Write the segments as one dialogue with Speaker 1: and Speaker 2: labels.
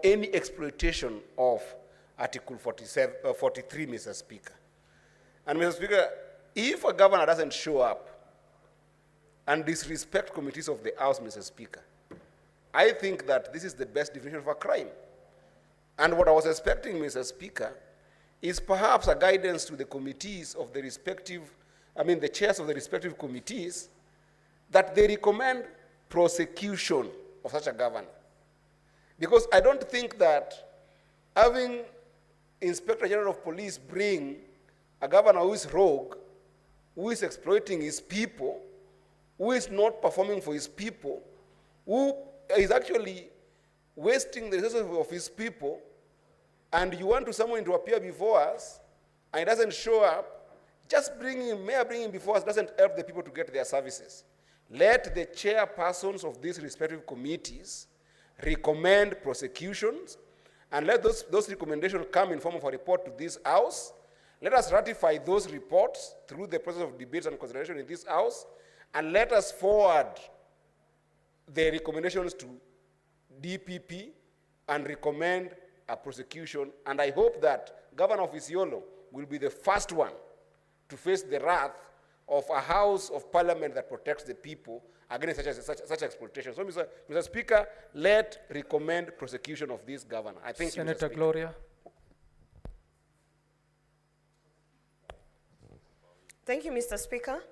Speaker 1: any exploitation of Article 43, Mr. Speaker. And Mr. Speaker, if a governor doesn't show up and disrespect committees of the House, Mr. Speaker, I think that this is the best definition of a crime. And what I was expecting, Mr. Speaker, is perhaps a guidance to the committees of the respective, the chairs of the respective committees, that they recommend prosecution of such a governor. Because I don't think that having Inspector General of Police bring a governor who is rogue, who is exploiting his people, who is not performing for his people, who is actually wasting the resources of his people, and you want someone to appear before us, and he doesn't show up, just bring him before us doesn't help the people to get their services. Let the chairpersons of these respective committees recommend prosecutions, and let those recommendations come in form of a report to this House. Let us ratify those reports through the process of debates and consideration in this House, and let us forward the recommendations to DPP and recommend a prosecution. And I hope that Governor of Isiolo will be the first one to face the wrath of a House of Parliament that protects the people against such exploitation. So, Mr. Speaker, recommend prosecution of this governor. I think
Speaker 2: Senator Gloria.
Speaker 3: Thank you, Mr. Speaker.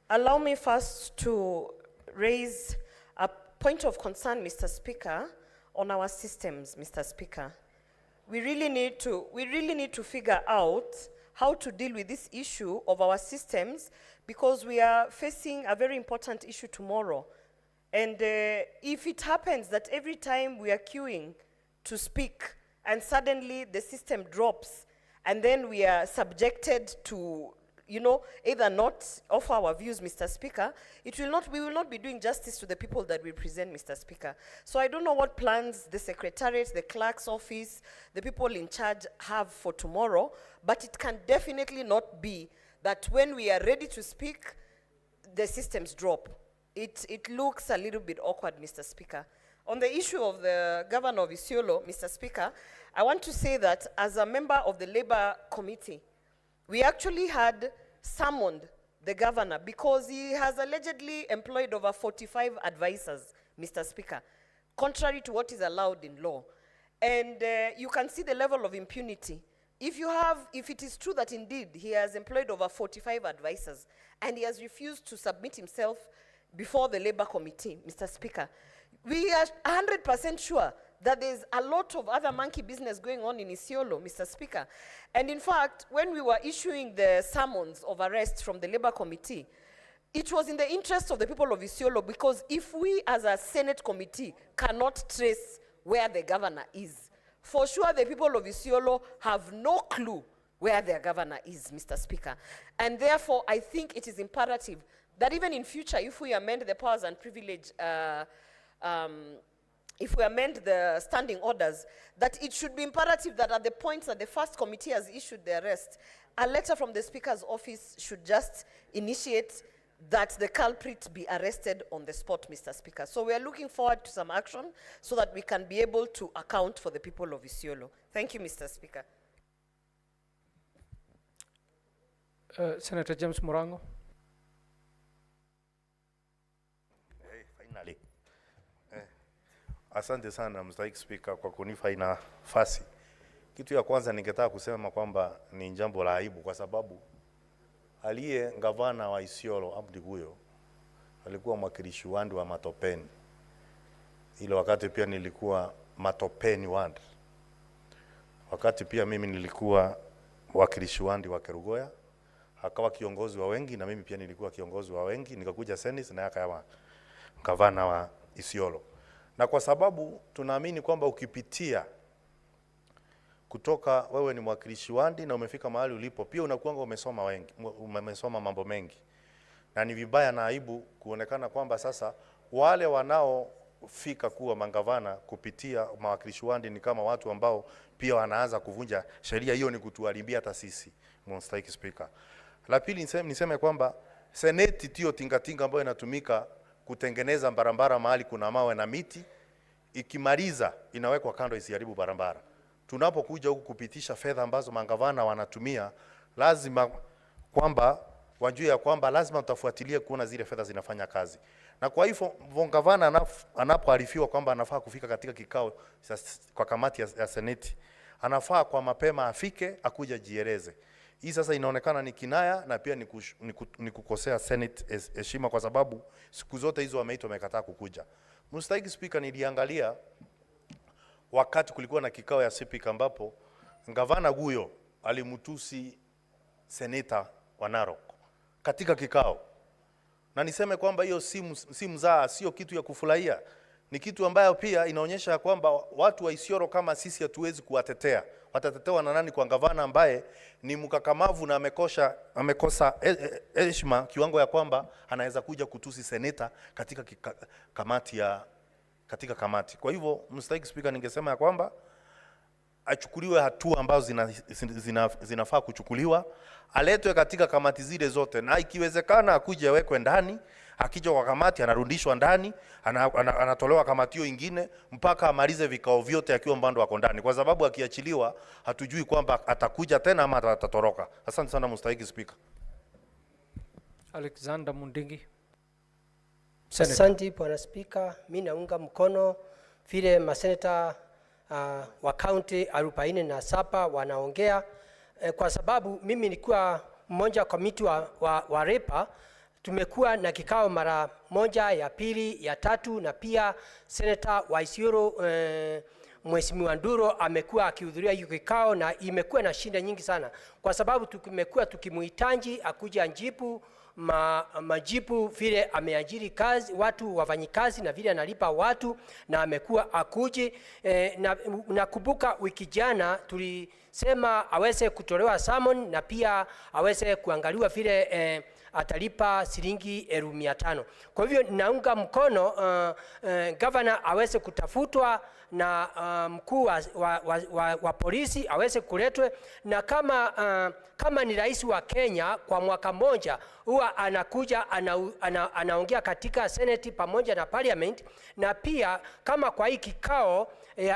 Speaker 3: Allow me first to raise a point of concern, Mr. Speaker, on our systems, Mr. Speaker. We really need to figure out how to deal with this issue of our systems, because we are facing a very important issue tomorrow. And if it happens that every time we are queuing to speak and suddenly the system drops, and then we are subjected to, either not offer our views, Mr. Speaker, we will not be doing justice to the people that we present, Mr. Speaker. So I don't know what plans the Secretariat, the Clerk's office, the people in charge have for tomorrow, but it can definitely not be that when we are ready to speak, the systems drop. It looks a little bit awkward, Mr. Speaker. On the issue of the Governor of Isiolo, Mr. Speaker, I want to say that as a member of the Labour Committee, we actually had summoned the governor because he has allegedly employed over 45 advisors, Mr. Speaker, contrary to what is allowed in law. And you can see the level of impunity. If it is true that indeed he has employed over 45 advisors and he has refused to submit himself before the Labour Committee, Mr. Speaker, we are 100% sure that there's a lot of other monkey business going on in Isiolo, Mr. Speaker. And in fact, when we were issuing the summons of arrest from the Labour Committee, it was in the interest of the people of Isiolo, because if we as a Senate committee cannot trace where the governor is, for sure the people of Isiolo have no clue where their governor is, Mr. Speaker. And therefore, I think it is imperative that even in future, if we amend the powers and privilege, if we amend the standing orders, that it should be imperative that at the points that the first committee has issued the arrest, a letter from the Speaker's office should just initiate that the culprit be arrested on the spot, Mr. Speaker. So we are looking forward to some action so that we can be able to account for the people of Isiolo. Thank you, Mr. Speaker.
Speaker 2: Senator James Morango.
Speaker 4: Finally. Asante sana Mr. Speaker kwa kunipa nafasi. Kitu ya kwanza ningetaka kusema kwamba ni jambo la aibu, kwa sababu aliye gavana wa Isiolo Abdi huyo alikuwa mwakilishi wandi wa Matopeni. Ile wakati pia nilikuwa Matopeni wandi. Wakati pia mimi nilikuwa wakilishi wandi wa Kerugoya, akawa kiongozi wa wengi, na mimi pia nilikuwa kiongozi wa wengi, nikakuja Senate na akawa gavana wa Isiolo. Na kwa sababu tunaamini kwamba ukipitia kutoka wewe ni mwakilishi wandi na umefika mahali ulipo, pia unakuwa umesoma mambo mengi. Na ni vibaya na aibu kuonekana kwamba sasa wale wanaofika kuwa mangavana kupitia mawakilishi wandi ni kama watu ambao pia wanaanza kuvunja sheria. Hiyo ni kutuharibia hata sisi, Mr. Speaker. La pili niseme kwamba Seneti tio tingatinga ambayo inatumika kutengeneza barabara mahali kuna mawe na miti, ikimaliza inawekwa kando isiharibu barabara. Tunapokuja huku kupitisha fedha ambazo mangavana wanatumia, lazima kwamba wajue ya kwamba lazima tutafuatilia kuona zile fedha zinafanya kazi. Na kwa hivyo gavana anapoarifiwa kwamba anafaa kufika katika kikao kwa kamati ya Seneti, anafaa kwa mapema afike, akuja jieleze. Hii sasa inaonekana ni kinaya na pia ni kukosea Senate heshima, kwa sababu siku zote hizo wameitwa wamekataa kukuja. Mstahiki Speaker, niliangalia wakati kulikuwa na kikao ya Speaker ambapo gavana huyo alimtusi seneta wa Narok katika kikao. Na niseme kwamba hiyo si mzaa, sio kitu ya kufurahia. Ni kitu ambayo pia inaonyesha kwamba watu wa Isiolo kama sisi hatuwezi kuwatetea. Watatetewa na nani kwa gavana ambaye ni mkakamavu na amekosa heshima kiwango ya kwamba anaweza kuja kutusi seneta katika kamati. Kwa hivyo Mstahiki Speaker, ningesema ya kwamba achukuliwe hatua ambazo zinafaa kuchukuliwa, aletwe katika kamati zile zote, na ikiwezekana akuje awekwe ndani. Akija kwa kamati anarudishwa ndani, anatolewa kamati hiyo ingine mpaka amalize vikao vyote akiwa mbando wako ndani, kwa sababu akiachiliwa hatujui kwamba atakuja tena ama atatoroka. Asante sana Mstahiki Speaker.
Speaker 2: Alexander Mundingi.
Speaker 5: Asante Bwana Speaker, mimi naunga mkono vile maseneta wa county 47 wanaongea, kwa sababu mimi nilikuwa mmoja komiti wa REPA. Tumekuwa na kikao mara moja, ya pili, ya tatu, na pia seneta wa Isiolo Mheshimiwa Nduro amekuwa akihudhuria hiyo kikao, na imekuwa na shinda nyingi sana, kwa sababu tumekuwa tukimuhitaji akuja anjibu majibu vile ameajiri kazi watu wafanyikazi na vile analipa watu, na amekuwa akuji. Nakumbuka wiki jana tulisema aweze kutolewa summon na pia aweze kuangaliwa vile atalipa shilingi 1500. Kwa hivyo naunga mkono governor aweze kutafutwa na mkuu wa polisi aweze kuletwe, na kama ni rais wa Kenya kwa mwaka mmoja huwa anakuja anaongea katika Senate pamoja na Parliament, na pia kama kwa hii kikao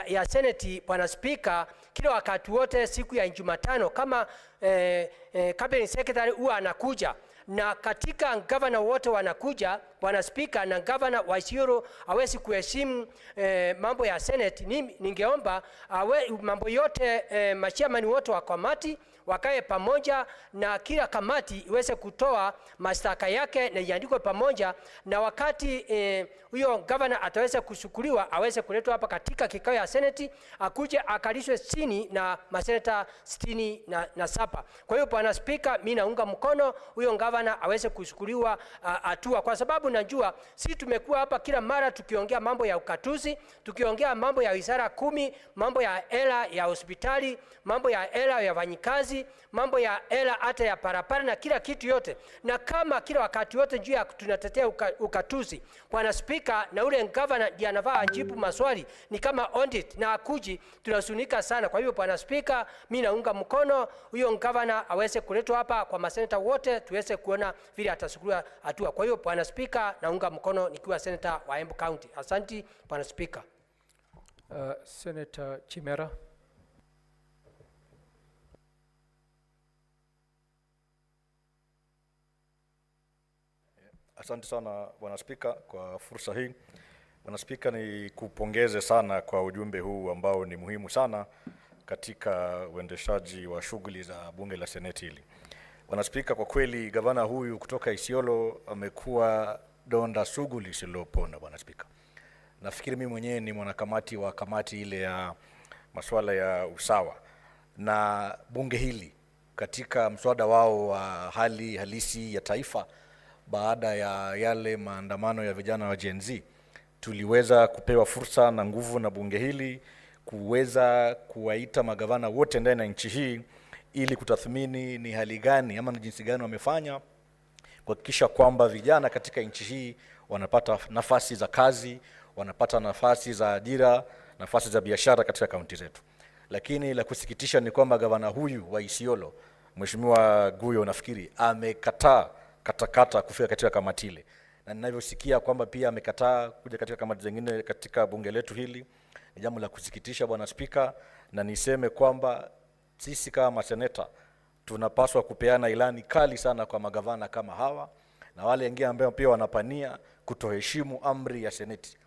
Speaker 5: ya Senate Bwana Speaker, kila wakati wote siku ya Jumatano kama cabinet secretary huwa anakuja, na katika governor wote wanakuja Bwana Speaker, na governor wa Isiolo hawezi kuheshimu mambo ya Senate. Ningeomba mambo yote machairman wote wa kamati wakae pamoja, na kila kamati iweze kutoa mashtaka yake na iandikwe pamoja, na wakati huyo governor ataweza kushukuriwa aweze kuletwa hapa katika kikao ya Senate, akuje akalishwe chini na maseneta 67. Kwa hiyo Bwana Speaker, mimi naunga mkono huyo governor aweze kushukuriwa hatua, kwa sababu najua si tumekuwa hapa kila mara tukiongea mambo ya ukatuzi, tukiongea mambo ya wizara 10, mambo ya hela ya hospitali, mambo ya hela ya wafanyikazi, mambo ya hela hata ya parapara na kila kitu yote, na kama kila wakati wote juu ya tunatetea ukatuzi Bwana Speaker, na ule governor ndiye anafaa ajibu maswali ni kama audit na akuji, tunasunika sana. Kwa hivyo Bwana Speaker, mimi naunga mkono huyo governor aweze kuletwa hapa kwa maseneta wote tuweze kuona vile atasukuliwa hatua. Kwa hiyo Bwana Speaker, naunga mkono nikiwa senator wa Embu County. Asante Bwana Speaker.
Speaker 2: Senator Chimera.
Speaker 6: Asante sana Bwana Speaker kwa fursa hii. Bwana Speaker, ni kupongeze sana kwa ujumbe huu ambao ni muhimu sana katika uendeshaji wa shughuli za bunge la Seneti hili. Bwana Speaker, kwa kweli gavana huyu kutoka Isiolo amekuwa donda sugu lisilopona Bwana Speaker. Nafikiri mimi mwenyewe ni mwanakamati wa kamati ile ya masuala ya usawa, na bunge hili katika mswada wao wa hali halisi ya taifa baada ya yale maandamano ya vijana wa Gen Z, tuliweza kupewa fursa na nguvu na bunge hili kuweza kuwaita magavana wote ndani ya nchi hii ili kutathmini ni hali gani ama ni jinsi gani wamefanya kuhakikisha kwamba vijana katika nchi hii wanapata nafasi za kazi, wanapata nafasi za ajira, nafasi za biashara katika kaunti zetu. Lakini la kusikitisha ni kwamba gavana huyu wa Isiolo, Mheshimiwa Guyo, nafikiri amekataa katakata kufika katika kamati ile. na ninavyosikia kwamba pia amekataa kuja katika kamati zingine katika bunge letu hili, ni jambo la kusikitisha Bwana Spika, na niseme kwamba sisi kama maseneta tunapaswa kupeana ilani kali sana kwa magavana kama hawa na wale wengine ambao pia wanapania kutoheshimu amri ya seneti.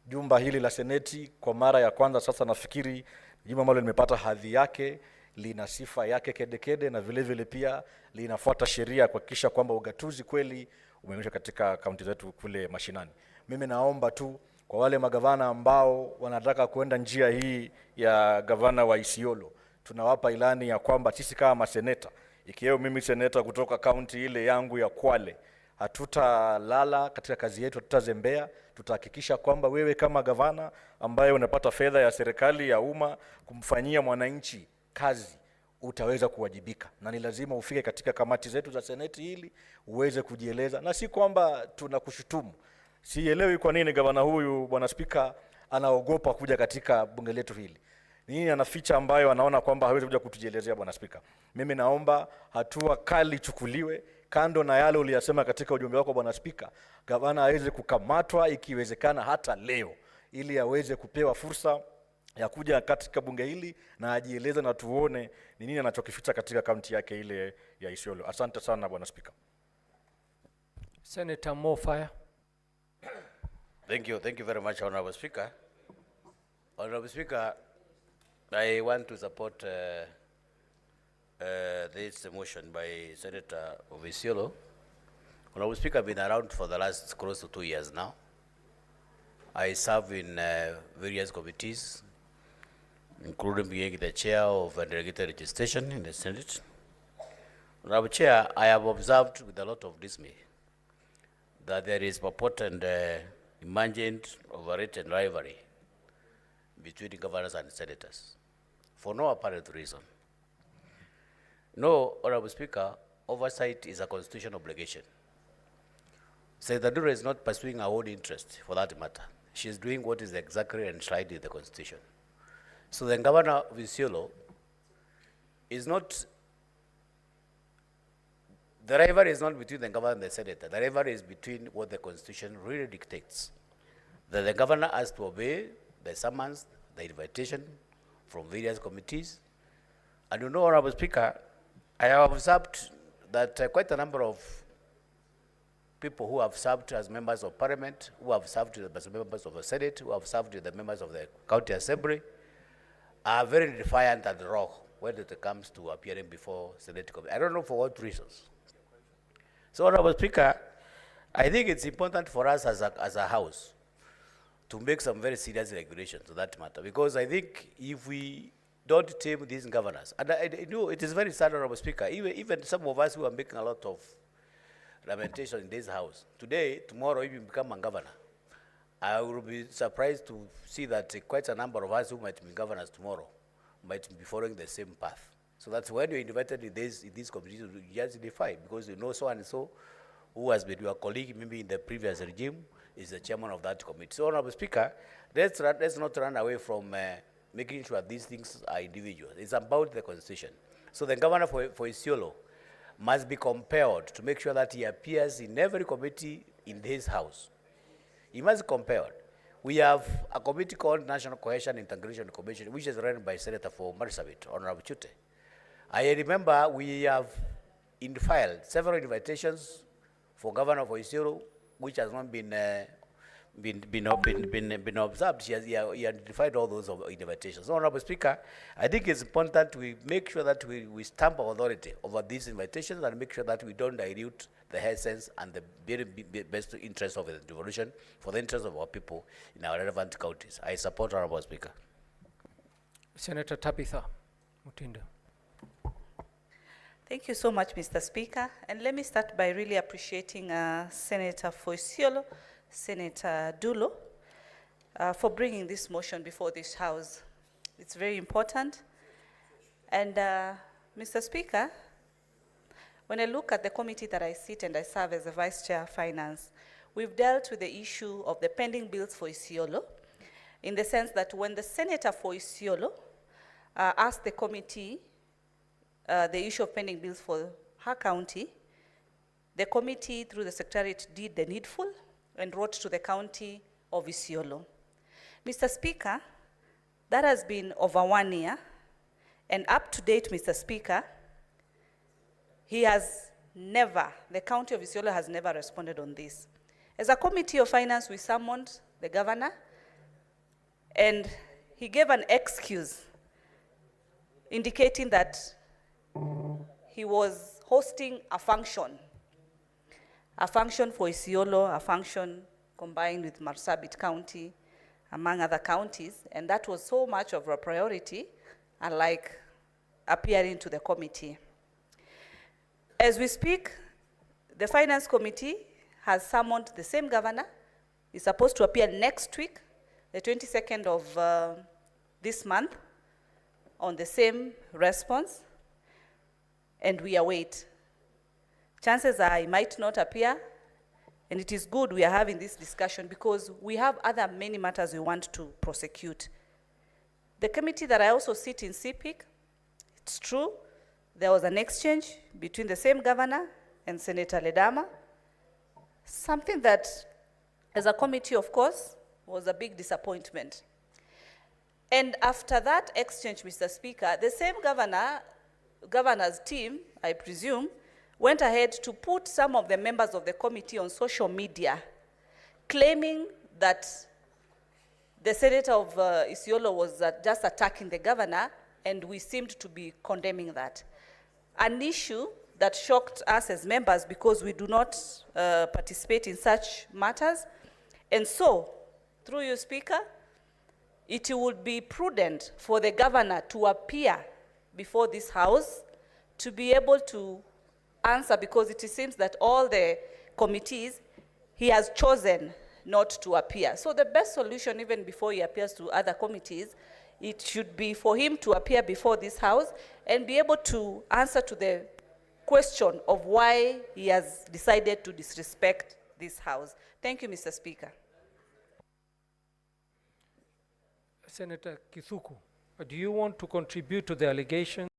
Speaker 6: Jumba hili la seneti kwa mara ya kwanza sasa nafikiri jumba ambalo limepata hadhi yake, lina sifa yake kedekede, na vile vile pia linafuata sheria kuhakikisha kwamba ugatuzi kweli umeonyeshwa katika kaunti zetu kule mashinani. Mimi naomba tu kwa wale magavana ambao wanataka kuenda njia hii ya gavana wa Isiolo, tunawapa ilani ya kwamba sisi kama maseneta, ikiwemo mimi seneta kutoka kaunti ile yangu ya Kwale, hatutalala katika kazi yetu, hatutazembea. Tutahakikisha kwamba wewe kama gavana ambaye unapata fedha ya serikali ya umma kumfanyia mwananchi kazi, utaweza kuwajibika, na ni lazima ufike katika kamati zetu za seneti hili uweze kujieleza, na si kwamba tunakushutumu. Sielewi kwa nini gavana huyu Bwana Spika anaogopa kuja katika bunge letu hili. Nini anaficha ambayo anaona kwamba hawezi kuja kutujielezea Bwana Spika? Mimi naomba hatua kali chukuliwe, kando na yale uliyasema katika ujumbe wako Bwana Spika. Gavana aweze kukamatwa ikiwezekana hata leo, ili aweze kupewa fursa ya kuja katika bunge hili na ajieleze na tuone ni nini anachokificha katika kaunti yake ile ya Isiolo. Asante sana Bwana Spika.
Speaker 2: Senator Mofaya.
Speaker 7: Thank you very much, Honorable Speaker. Honorable Speaker, I want to support this motion by Senator of Isiolo. Honorable Speaker, I've been around for the last close to 2 years now. I serve in various committees, including being the chair of delegated registration in the Senate. Honorable Chair, I have observed with a lot of dismay that there is purported emergent overrated rivalry between governors and senators for no apparent reason. No, Honorable Speaker, oversight is a constitutional obligation. Senator Duro is not pursuing her own interest for that matter. She is doing what is exactly enshrined in the Constitution. So the governor of Isiolo is not, the rivalry is not between the governor and the senator. The rivalry is between what the Constitution really dictates. That the governor has to obey the summons, the invitation from various committees. And you know, Honorable Speaker, I have observed that quite a number of people who have served as members of parliament, who have served as members of the Senate, who have served as the members of the county assembly, are very defiant and raw when it comes to appearing before Senate committee. I don't know for what reasons. So, Honorable Speaker, I think it's important for us as a house to make some very serious regulations to that matter, because I think if we don't tame these governors, and I know it is very sad, Honorable Speaker, even some of us who are making a lot of lamentation in this house, today, tomorrow, if you become a governor, I will be surprised to see that quite a number of us who might be governors tomorrow might be following the same path. So that's when you're invited in these committees, you just defy, because you know so and so who has been your colleague maybe in the previous regime is the chairman of that committee. So, Honorable Speaker, let's not run away from making sure these things are individual. It's about the Constitution. So the governor for Isiolo must be compelled to make sure that he appears in every committee in this house. He must be compelled. We have a committee called National Cohesion Integration Commission, which is run by Senator for Marsabit, Honorable Chute. I remember we have filed several invitations for governor for Isiolo, which has not been observed. He identified all those invitations. So, Honorable Speaker, I think it's important that we make sure that we stamp our authority over these invitations and make sure that we don't dilute the essence and the very best interest of the devolution for the interest of our people in our relevant counties. I support Honorable Speaker.
Speaker 2: Senator Tabitha Mutinda.
Speaker 8: Thank you so much, Mr. Speaker. And let me start by really appreciating Senator for Isiolo, Senator Dulo, for bringing this motion before this House. It's very important. And Mr. Speaker, when I look at the committee that I sit and I serve as the Vice Chair of Finance, we've dealt with the issue of the pending bills for Isiolo, in the sense that when the Senator for Isiolo asked the committee the issue of pending bills for her county, the committee, through the Secretariat, did the needful and wrote to the county of Isiolo. Mr. Speaker, that has been over 1 year, and up to date, Mr. Speaker, the county of Isiolo has never responded on this. As a committee of finance, we summoned the governor, and he gave an excuse indicating that he was hosting a function for Isiolo, a function combined with Marsabit County, among other counties, and that was so much of a priority, unlike appearing to the committee. As we speak, the Finance Committee has summoned the same governor. He's supposed to appear next week, the 22nd of this month, on the same response, and we await. Chances are he might not appear, and it is good we are having this discussion because we have other many matters we want to prosecute. The committee that I also sit in, CPIC, it's true, there was an exchange between the same governor and Senator Ledama, something that, as a committee, of course, was a big disappointment. And after that exchange, Mr. Speaker, the same governor's team, I presume, went ahead to put some of the members of the committee on social media, claiming that the senator of Isiolo was just attacking the governor, and we seemed to be condemning that. An issue that shocked us as members because we do not participate in such matters. And so, through you, Speaker, it would be prudent for the governor to appear before this House to be able to answer, because it seems that all the committees, he has chosen not to appear. So the best solution, even before he appears to other committees, it should be for him to appear before this House and be able to answer to the question of why he has decided to disrespect this House. Thank you, Mr. Speaker.
Speaker 2: Senator Kithuku, do you want to contribute to the allegation?